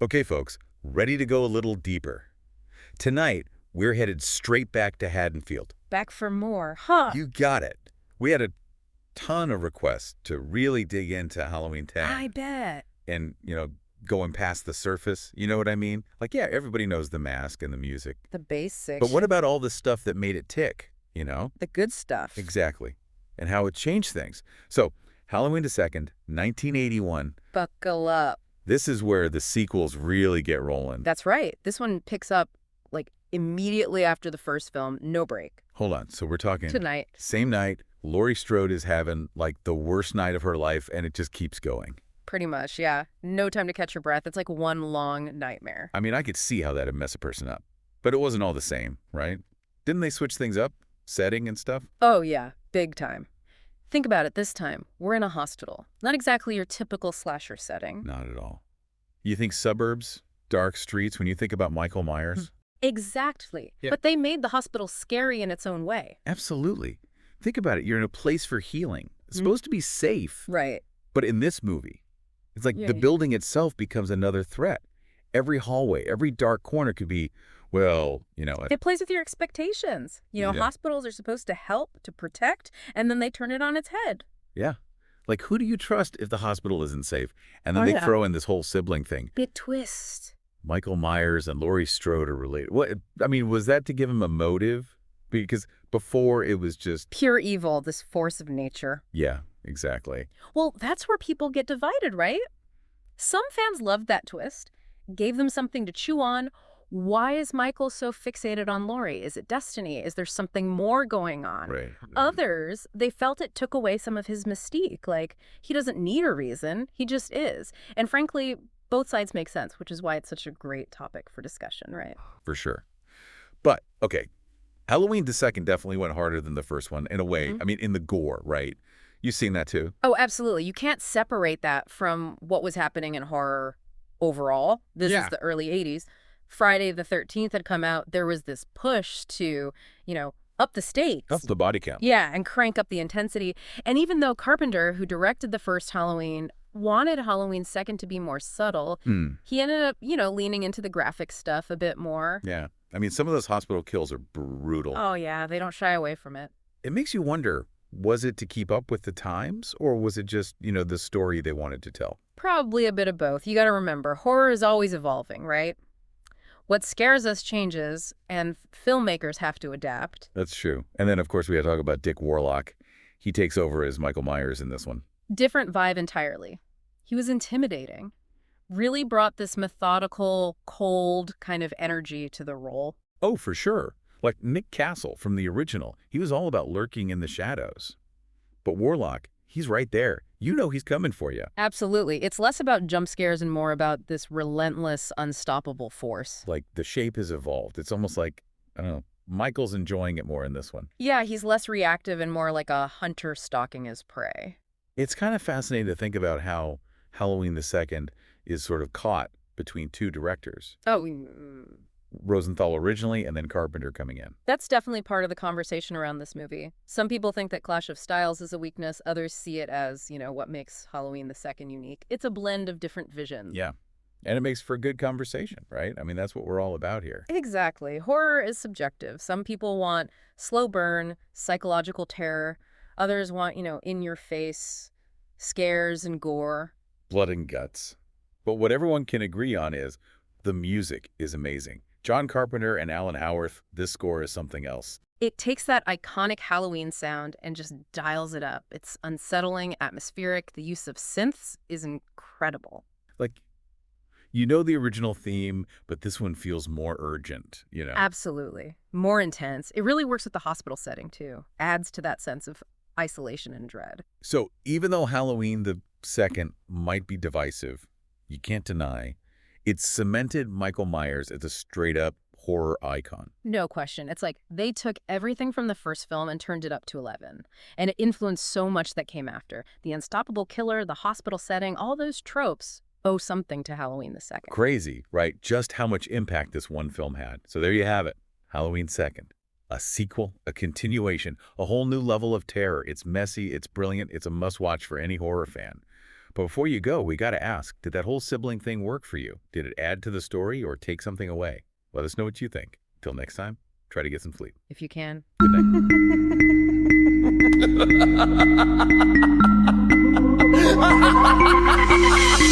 Okay, folks, ready to go a little deeper. Tonight, we're headed straight back to Haddonfield. Back for more, huh? You got it. We had a ton of requests to really dig into Halloween 10 I bet. and, going past the surface. You know what I mean? Like, yeah, everybody knows the mask and the music. The basics. But what about all the stuff that made it tick, you know? The good stuff. Exactly. And how it changed things. So, Halloween the 2nd, 1981. Buckle up. This is where the sequels really get rolling. That's right. This one picks up, like, immediately after the first film. No break. Hold on. So we're talking Tonight. same night, Laurie Strode is having, like, the worst night of her life, and it just keeps going. Pretty much, yeah. No time to catch your breath. It's like one long nightmare. I mean, I could see how that'd mess a person up. But it wasn't all the same, right? Didn't they switch things up? Setting and stuff? Oh, yeah. Big time. Think about it this time. We're in a hospital. Not exactly your typical slasher setting. Not at all. You think suburbs, dark streets, when you think about Michael Myers? Exactly. Yeah. But they made the hospital scary in its own way. Absolutely. Think about it. You're in a place for healing. It's supposed to be safe. Right. But in this movie, it's like Yeah, the yeah. building itself becomes another threat. Every hallway, every dark corner could be, well, It plays with your expectations. Yeah. Hospitals are supposed to help, to protect, and then they turn it on its head. yeah. Like, who do you trust if the hospital isn't safe? And then Oh, they yeah. throw in this whole sibling thing. Big twist. Michael Myers and Laurie Strode are related. What? I mean, was that to give him a motive? Because before it was just, Pure evil, this force of nature. yeah, exactly. Well, that's where people get divided, right? Some fans loved that twist, gave them something to chew on. Why is Michael so fixated on Laurie? Is it destiny? Is there something more going on? Right. Others, they felt it took away some of his mystique. Like, he doesn't need a reason. He just is. And frankly, both sides make sense, which is why it's such a great topic for discussion, right? For sure. But, okay, Halloween the 2nd definitely went harder than the first one in a way. Mhm. I mean, in the gore, right? You've seen that too? Oh, absolutely. You can't separate that from what was happening in horror overall. This Yeah. is the early 80s. Friday the 13th had come out. There was this push to, up the stakes. Up the body count. Yeah, and crank up the intensity. And even though Carpenter, who directed the first Halloween, wanted Halloween 2nd to be more subtle, he ended up, leaning into the graphic stuff a bit more. Yeah. I mean, some of those hospital kills are brutal. Oh, yeah, they don't shy away from it. It makes you wonder, was it to keep up with the times, or was it just, the story they wanted to tell? Probably a bit of both. You got to remember, horror is always evolving, right? What scares us changes, and filmmakers have to adapt. That's true. And then, of course, we had to talk about Dick Warlock. He takes over as Michael Myers in this one. Different vibe entirely. He was intimidating. Really brought this methodical, cold kind of energy to the role. Oh, for sure. Like Nick Castle from the original. He was all about lurking in the shadows. But Warlock, he's right there. You know he's coming for you. Absolutely. It's less about jump scares and more about this relentless, unstoppable force. Like, the shape has evolved. It's almost like, I don't know, Michael's enjoying it more in this one. Yeah, he's less reactive and more like a hunter stalking his prey. It's kind of fascinating to think about how Halloween the 2nd is sort of caught between two directors. Oh, Rosenthal originally, and then Carpenter coming in. that's definitely part of the conversation around this movie. Some people think that clash of styles is a weakness. Others see it as, what makes Halloween the 2nd unique. It's a blend of different visions. Yeah. And it makes for good conversation, right? I mean, that's what we're all about here. Exactly. Horror is subjective. Some people want slow burn, psychological terror. Others want, in-your-face scares and gore. Blood and guts. But what everyone can agree on is the music is amazing. John Carpenter and Alan Howarth, this score is something else. It takes that iconic Halloween sound and just dials it up. It's unsettling, atmospheric. The use of synths is incredible. Like, you know the original theme, but this one feels more urgent, Absolutely. More intense. It really works with the hospital setting, too. Adds to that sense of isolation and dread. So even though Halloween the 2nd might be divisive, you can't deny, it cemented Michael Myers as a straight-up horror icon. No question. It's like they took everything from the first film and turned it up to 11. And it influenced so much that came after. The unstoppable killer, the hospital setting, all those tropes owe something to Halloween the 2nd. Crazy, right? Just how much impact this one film had. So there you have it. Halloween 2nd. A sequel, a continuation, a whole new level of terror. It's messy, it's brilliant, it's a must-watch for any horror fan. But before you go, we got to ask, did that whole sibling thing work for you? Did it add to the story or take something away? Let us know what you think. Till next time, try to get some sleep. If you can. Good night.